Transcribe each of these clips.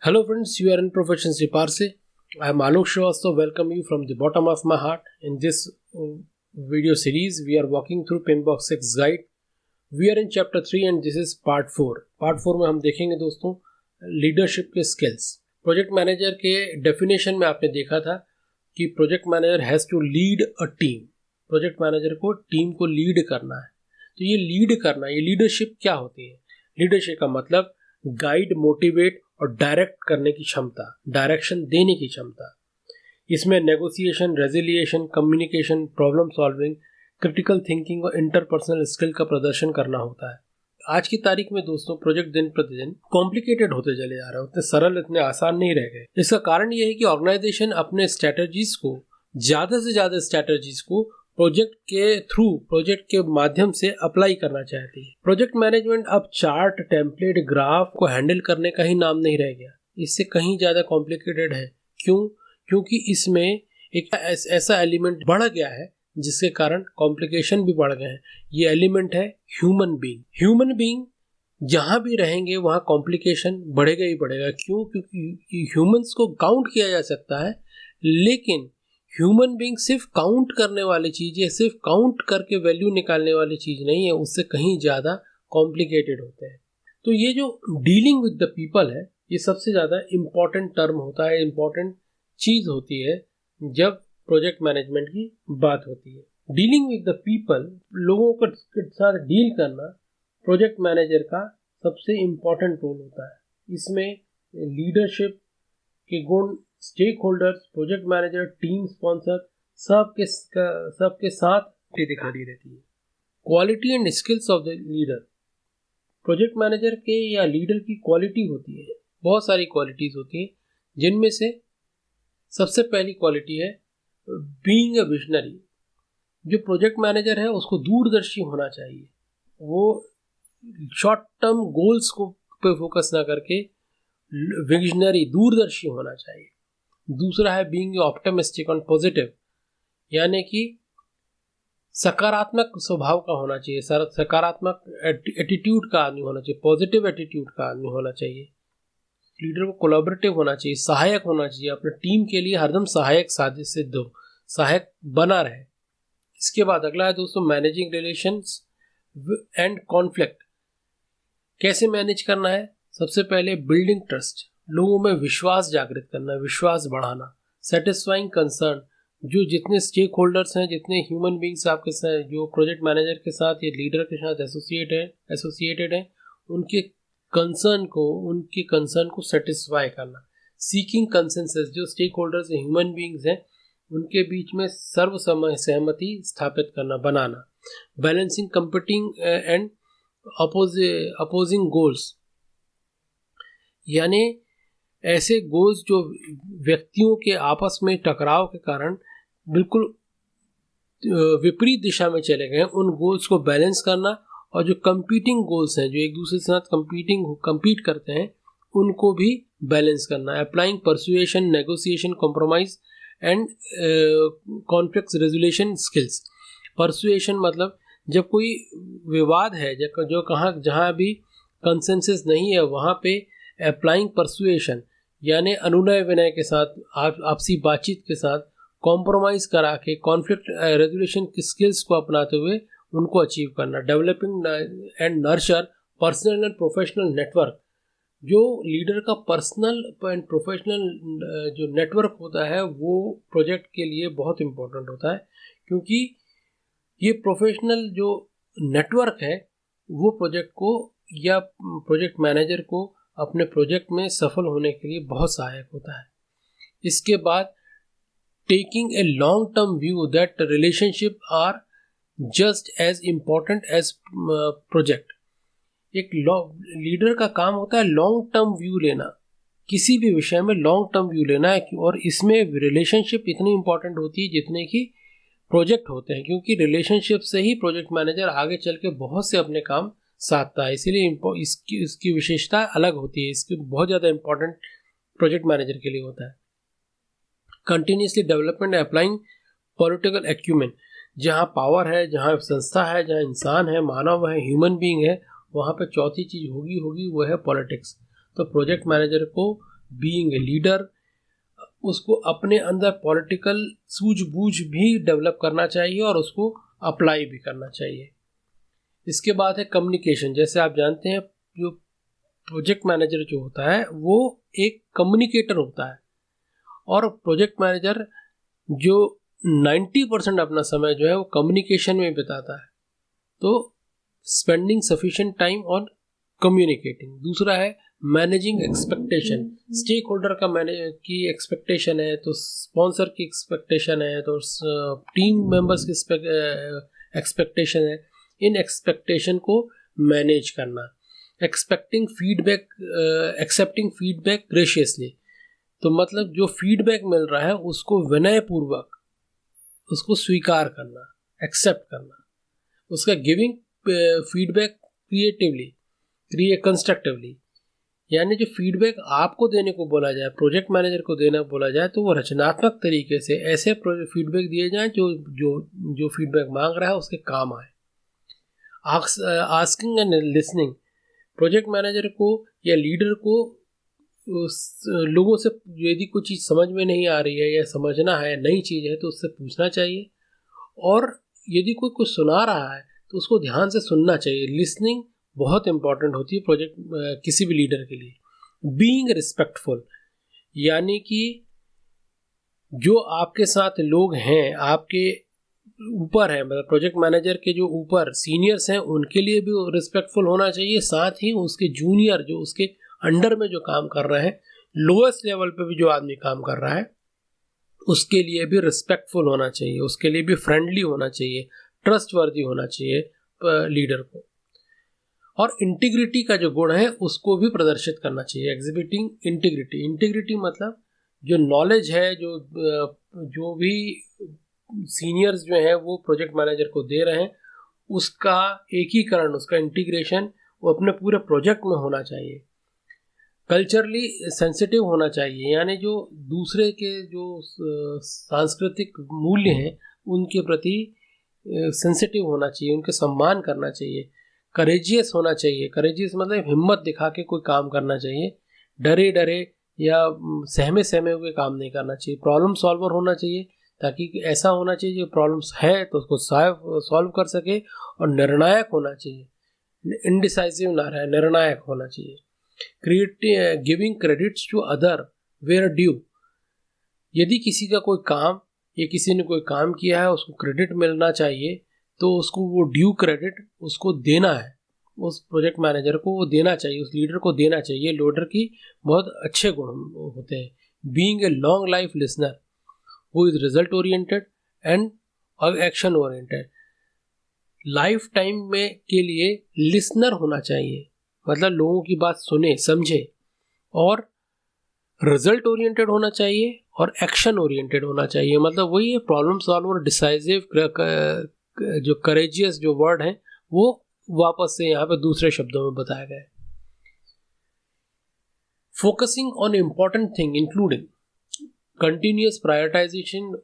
Hello friends, you are in Proficiency Parse. I am Alok Srivastava. Welcome you from the bottom of my heart. In this video series, we are walking through Pinbox 6 guide. We are in chapter 3 and this is part 4. Part 4 में हम देखेंगे दोस्तों leadership के skills. Project manager के definition में आपने देखा था कि project manager has to lead a team. Project manager को टीम को लीड करना है. तो ये लीड करना, ये लीडरशिप क्या होती है? लीडरशिप का मतलब गाइड, मोटिवेट और डायरेक्ट करने की क्षमता, डायरेक्शन देने की क्षमता. इसमें नेगोशिएशन, रेजिलिएशन, communication, problem solving, critical thinking और इंटरपर्सनल स्किल का प्रदर्शन करना होता है. आज की तारीख में दोस्तों प्रोजेक्ट दिन प्रतिदिन कॉम्प्लिकेटेड होते चले जा रहे हैं, उतने सरल, इतने आसान नहीं रह गए. इसका कारण ये है कि ऑर्गेनाइजेशन अपने स्ट्रैटेजीज को, ज़्यादा से ज़्यादा स्ट्रैटेजीज को प्रोजेक्ट के थ्रू, प्रोजेक्ट के माध्यम से अप्लाई करना चाहती है. प्रोजेक्ट मैनेजमेंट अब चार्ट, टेम्पलेट, ग्राफ को हैंडल करने का ही नाम नहीं रह गया. इससे कहीं ज़्यादा कॉम्प्लिकेटेड है. क्योंकि इसमें एक ऐसा एलिमेंट बढ़ गया है जिसके कारण कॉम्प्लिकेशन भी बढ़ गए हैं. ये एलिमेंट है ह्यूमन बीइंग. ह्यूमन बीइंग जहाँ भी रहेंगे वहाँ कॉम्प्लिकेशन बढ़ेगा ही बढ़ेगा. क्योंकि ह्यूमंस को काउंट किया जा सकता है, लेकिन ह्यूमन बीइंग सिर्फ काउंट करने वाली चीज़ है, सिर्फ काउंट करके वैल्यू निकालने वाली चीज़ नहीं है, उससे कहीं ज़्यादा कॉम्प्लिकेटेड होते हैं. तो ये जो डीलिंग विद द पीपल है, ये सबसे ज़्यादा इम्पॉर्टेंट टर्म होता है, इम्पॉर्टेंट चीज़ होती है जब प्रोजेक्ट मैनेजमेंट की बात होती है. डीलिंग विद द पीपल, लोगों के साथ डील करना प्रोजेक्ट मैनेजर का सबसे इम्पॉर्टेंट रोल होता है. इसमें लीडरशिप के गुण, stakeholders, project manager, team sponsor सबके साथ दिखाई रहती है. Quality and skills of the leader. Project manager के या लीडर की क्वालिटी होती है, बहुत सारी क्वालिटीज होती हैं, जिनमें से सबसे पहली क्वालिटी है बीइंग अ विजनरी. जो प्रोजेक्ट मैनेजर है उसको दूरदर्शी होना चाहिए. वो शॉर्ट टर्म गोल्स को पे फोकस ना करके विजनरी, दूरदर्शी होना चाहिए. दूसरा है बीइंग ऑप्टिमिस्टिक एंड पॉजिटिव, यानी कि सकारात्मक स्वभाव का होना चाहिए, सकारात्मक एटीट्यूड का आदमी होना चाहिए, पॉजिटिव एटीट्यूड का आदमी होना चाहिए. लीडर को कोलैबोरेटिव होना चाहिए, सहायक होना चाहिए, अपने टीम के लिए हरदम सहायक साजिश सिद्ध हो, सहायक बना रहे. इसके बाद अगला है दोस्तों मैनेजिंग रिलेशंस एंड कॉन्फ्लिक्ट. कैसे मैनेज करना है? सबसे पहले बिल्डिंग ट्रस्ट, लोगों में विश्वास जागृत करना, विश्वास बढ़ाना. सेटिस्फाइंग कंसर्न, जो जितने स्टेक होल्डर्स हैं, जितने ह्यूमन बींग्स आपके साथ, जो प्रोजेक्ट मैनेजर के साथ या लीडर के साथ एसोसिएटेड हैं, उनके कंसर्न को सेटिस्फाई करना. सीकिंग कंसेंसस, जो स्टेक होल्डर्स ह्यूमन बींग्स हैं उनके बीच में सहमति स्थापित करना, बनाना. Balancing competing and opposing goals, यानी ऐसे गोल्स जो व्यक्तियों के आपस में टकराव के कारण बिल्कुल विपरीत दिशा में चले गए, उन गोल्स को बैलेंस करना. और जो कंपीटिंग गोल्स हैं, जो एक दूसरे के साथ कंपीट करते हैं, उनको भी बैलेंस करना. Applying persuasion, negotiation, compromise and conflict resolution skills. Persuasion मतलब जब कोई विवाद है, जहाँ भी कंसेंसस नहीं है, वहाँ पे अप्लाइंग परसुएशन यानी अनुनय विनय के साथ, आपसी बातचीत के साथ कॉम्प्रोमाइज़ करा के कॉन्फ्लिक्ट रेजोल्यूशन की स्किल्स को अपनाते हुए उनको अचीव करना. Developing and nurture personal and professional network. जो लीडर का पर्सनल एंड प्रोफेशनल जो नेटवर्क होता है वो प्रोजेक्ट के लिए बहुत इम्पोर्टेंट होता है, क्योंकि ये प्रोफेशनल जो नेटवर्क है वो प्रोजेक्ट को या प्रोजेक्ट मैनेजर को अपने प्रोजेक्ट में सफल होने के लिए बहुत सहायक होता है. इसके बाद taking a long term view that relationship are just as important as project. एक लीडर का काम होता है लॉन्ग टर्म व्यू लेना, किसी भी विषय में लॉन्ग टर्म व्यू लेना है. और इसमें रिलेशनशिप इतनी इम्पॉर्टेंट होती है जितने की प्रोजेक्ट होते हैं, क्योंकि रिलेशनशिप से ही प्रोजेक्ट मैनेजर आगे चल के बहुत से अपने काम साधता है. इसीलिए इसकी विशेषता अलग होती है, इसकी बहुत ज़्यादा इम्पोर्टेंट प्रोजेक्ट मैनेजर के लिए होता है. Continuously development applying political acumen. जहाँ पावर है, जहाँ संस्था है, जहाँ इंसान है, मानव है, ह्यूमन बीइंग है, वहाँ पे चौथी चीज़ होगी वो है पॉलिटिक्स. तो प्रोजेक्ट मैनेजर को बीइंग ए लीडर, उसको अपने अंदर पॉलिटिकल सूझबूझ भी डेवलप करना चाहिए और उसको अप्लाई भी करना चाहिए। इसके बाद है कम्युनिकेशन। जैसे आप जानते हैं जो प्रोजेक्ट मैनेजर जो होता है वो एक कम्युनिकेटर होता है, और प्रोजेक्ट मैनेजर जो 90% अपना समय जो है वो कम्युनिकेशन में बिताता है। तो spending sufficient time on communicating. दूसरा है मैनेजिंग एक्सपेक्टेशन। स्टेक होल्डर का की एक्सपेक्टेशन है, तो स्पॉन्सर की एक्सपेक्टेशन है, तो टीम मेंबर्स की एक्सपेक्टेशन है। इन एक्सपेक्टेशन को मैनेज करना। Expecting feedback, accepting feedback graciously. तो मतलब जो फीडबैक मिल रहा है उसको विनयपूर्वक उसको स्वीकार करना, एक्सेप्ट करना। उसका गिविंग फीडबैक कंस्ट्रक्टिवली, यानी जो फीडबैक आपको देने को बोला जाए, प्रोजेक्ट मैनेजर को देना बोला जाए, तो वो रचनात्मक तरीके से ऐसे फीडबैक दिए जाएं जो जो जो फीडबैक मांग रहा है उसके काम आए। Asking and listening. Project manager को या लीडर को लोगों से यदि कोई चीज़ समझ में नहीं आ रही है या समझना है, नई चीज़ है, तो उससे पूछना चाहिए। और यदि कोई कुछ सुना रहा है तो उसको ध्यान से सुनना चाहिए। लिसनिंग बहुत इंपॉर्टेंट होती है प्रोजेक्ट किसी भी लीडर के लिए। बीइंग रिस्पेक्टफुल, यानी कि जो आपके साथ लोग हैं, आपके ऊपर है, मतलब प्रोजेक्ट मैनेजर के जो ऊपर सीनियर्स हैं, उनके लिए भी रिस्पेक्टफुल होना चाहिए। साथ ही उसके जूनियर जो उसके अंडर में जो काम कर रहे हैं, लोएस्ट लेवल पे भी जो आदमी काम कर रहा है, उसके लिए भी रिस्पेक्टफुल होना चाहिए, उसके लिए भी फ्रेंडली होना चाहिए, ट्रस्टवर्दी होना चाहिए लीडर को। और इंटीग्रिटी का जो गुण है उसको भी प्रदर्शित करना चाहिए। Exhibiting integrity. इंटीग्रिटी मतलब जो नॉलेज है, जो भी सीनियर्स जो हैं वो प्रोजेक्ट मैनेजर को दे रहे हैं, उसका एकीकरण, उसका इंटीग्रेशन वो अपने पूरे प्रोजेक्ट में होना चाहिए। कल्चरली सेंसिटिव होना चाहिए, यानी जो दूसरे के जो सांस्कृतिक मूल्य हैं उनके प्रति सेंसिटिव होना चाहिए, उनके सम्मान करना चाहिए। करेजियस होना चाहिए। करेजियस मतलब हिम्मत दिखा के कोई काम करना चाहिए, डरे डरे या सहमे सहमे हुए काम नहीं करना चाहिए। प्रॉब्लम सॉल्वर होना चाहिए, ताकि ऐसा होना चाहिए जो प्रॉब्लम्स है तो उसको सॉल्व कर सके। और निर्णायक होना चाहिए, इनडिसाइसिव ना रहे, निर्णायक होना चाहिए। Giving credits to other where due. यदि किसी का कोई काम या किसी ने कोई काम किया है उसको क्रेडिट मिलना चाहिए, तो उसको वो ड्यू क्रेडिट उसको देना है, उस प्रोजेक्ट मैनेजर को वो देना चाहिए, उस लीडर को देना चाहिए। लीडर की बहुत अच्छे गुण होते हैं। Being a long life listener who is result oriented and action oriented. Life time में के लिए लिसनर होना चाहिए, मतलब लोगों की बात सुने समझे, और रिजल्ट ओरिएंटेड होना चाहिए और एक्शन ओरिएंटेड होना चाहिए। मतलब वही है प्रॉब्लम सॉल्वर, डिसाइसिव, जो करेजियस जो वर्ड है वो वापस से यहाँ पे दूसरे शब्दों में बताया गया है। Focusing on important thing including continuous prioritising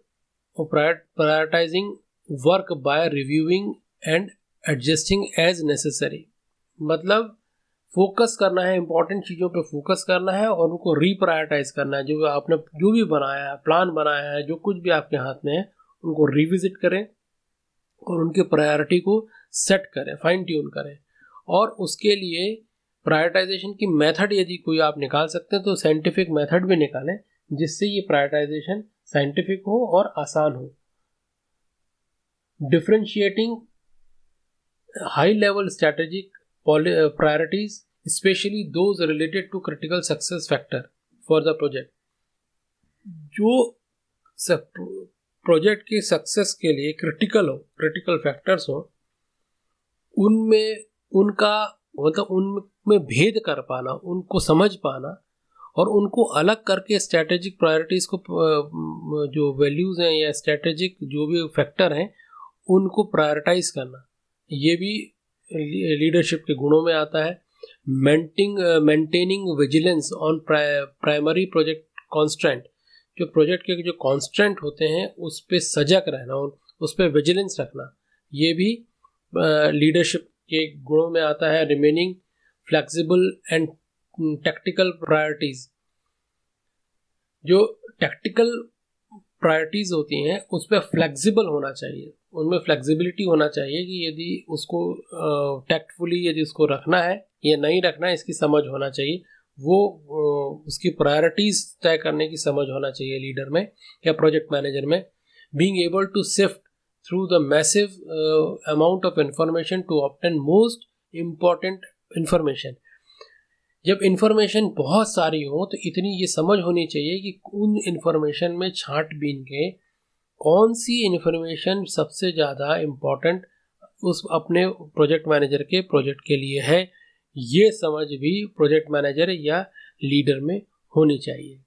work by reviewing and adjusting as necessary. मतलब फोकस करना है, इंपॉर्टेंट चीज़ों पे फोकस करना है और उनको रीप्रायोरिटाइज करना है। जो आपने जो भी बनाया है, प्लान बनाया है, जो कुछ भी आपके हाथ में है, उनको रिविजिट करें और उनके प्रायोरिटी को सेट करें, फाइन ट्यून करें। और उसके लिए प्रायोरिटाइजेशन की मेथड यदि कोई आप निकाल सकते हैं तो साइंटिफिक मेथड भी निकालें, जिससे ये प्रायोरिटाइजेशन साइंटिफिक हो और आसान हो। Differentiating high level strategic priorities, especially those related to critical success factor for the project। जो प्रोजेक्ट के सक्सेस के लिए क्रिटिकल फैक्टर्स हो, उनमें उनका मतलब उनमें भेद कर पाना, उनको समझ पाना और उनको अलग करके स्ट्रैटेजिक प्रायोरिटीज को, जो वैल्यूज हैं या स्ट्रैटेजिक जो भी फैक्टर हैं उनको प्रायोरिटाइज करना, ये भी लीडरशिप के गुणों में आता है। Maintaining vigilance on primary project constant. जो प्रोजेक्ट के जो कॉन्स्टेंट होते हैं उस पर सजग रहना, उस पर विजिलेंस रखना, ये भी लीडरशिप के गुणों में आता है। Remaining flexible and tactical priorities. जो टैक्टिकल प्रायोरिटीज़ होती हैं उस पर फ्लेक्सिबल होना चाहिए, उनमें फ्लेक्सिबिलिटी होना चाहिए कि यदि उसको टैक्टफुली यदि उसको रखना है या नहीं रखना है इसकी समझ होना चाहिए, वो उसकी प्रायोरिटीज़ तय करने की समझ होना चाहिए लीडर में या प्रोजेक्ट मैनेजर में। Being able to sift through the massive amount of information to obtain most important information. जब इंफॉर्मेशन बहुत सारी हो तो इतनी ये समझ होनी चाहिए कि उन इंफॉर्मेशन में छांटबीन के कौन सी इंफॉर्मेशन सबसे ज़्यादा इम्पॉर्टेंट उस अपने प्रोजेक्ट मैनेजर के प्रोजेक्ट के लिए है, ये समझ भी प्रोजेक्ट मैनेजर या लीडर में होनी चाहिए।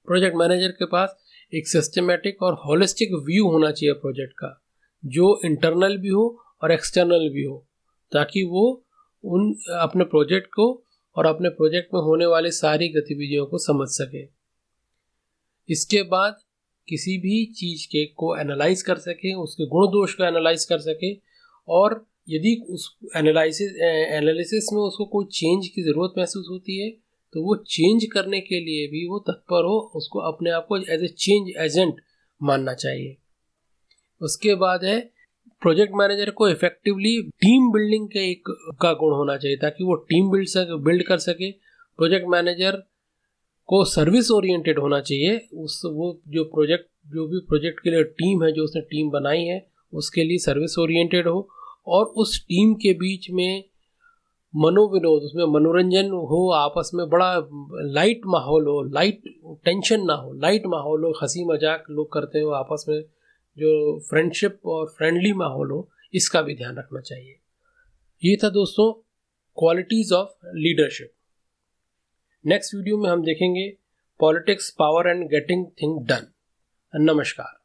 प्रोजेक्ट मैनेजर के पास एक सिस्टमेटिक और होलिस्टिक व्यू होना चाहिए प्रोजेक्ट का, जो इंटरनल भी हो और एक्सटर्नल भी हो, ताकि वो उन अपने प्रोजेक्ट को और अपने प्रोजेक्ट में होने वाली सारी गतिविधियों को समझ सके। इसके बाद किसी भी चीज़ के को एनालाइज कर सके, उसके गुण दोष को एनालाइज कर सके, और यदि उस एनालिसिस में उसको कोई चेंज की ज़रूरत महसूस होती है तो वो चेंज करने के लिए भी वो तत्पर हो, उसको अपने आप को एज ए चेंज एजेंट मानना चाहिए। उसके बाद है प्रोजेक्ट मैनेजर को इफेक्टिवली टीम बिल्डिंग के एक का गुण होना चाहिए, ताकि वो टीम बिल्ड कर सके। प्रोजेक्ट मैनेजर को सर्विस ओरिएंटेड होना चाहिए, वो जो भी प्रोजेक्ट के लिए टीम है, जो उसने टीम बनाई है उसके लिए सर्विस ओरिएंटेड हो, और उस टीम के बीच में मनोविनोद, उसमें मनोरंजन हो, आपस में बड़ा लाइट माहौल हो, लाइट टेंशन ना हो, लाइट माहौल हो, हंसी मजाक लोग करते हो आपस में, जो फ्रेंडशिप और फ्रेंडली माहौल हो, इसका भी ध्यान रखना चाहिए। ये था दोस्तों qualities of leadership. Next video में हम देखेंगे politics, power and getting thing done. नमस्कार।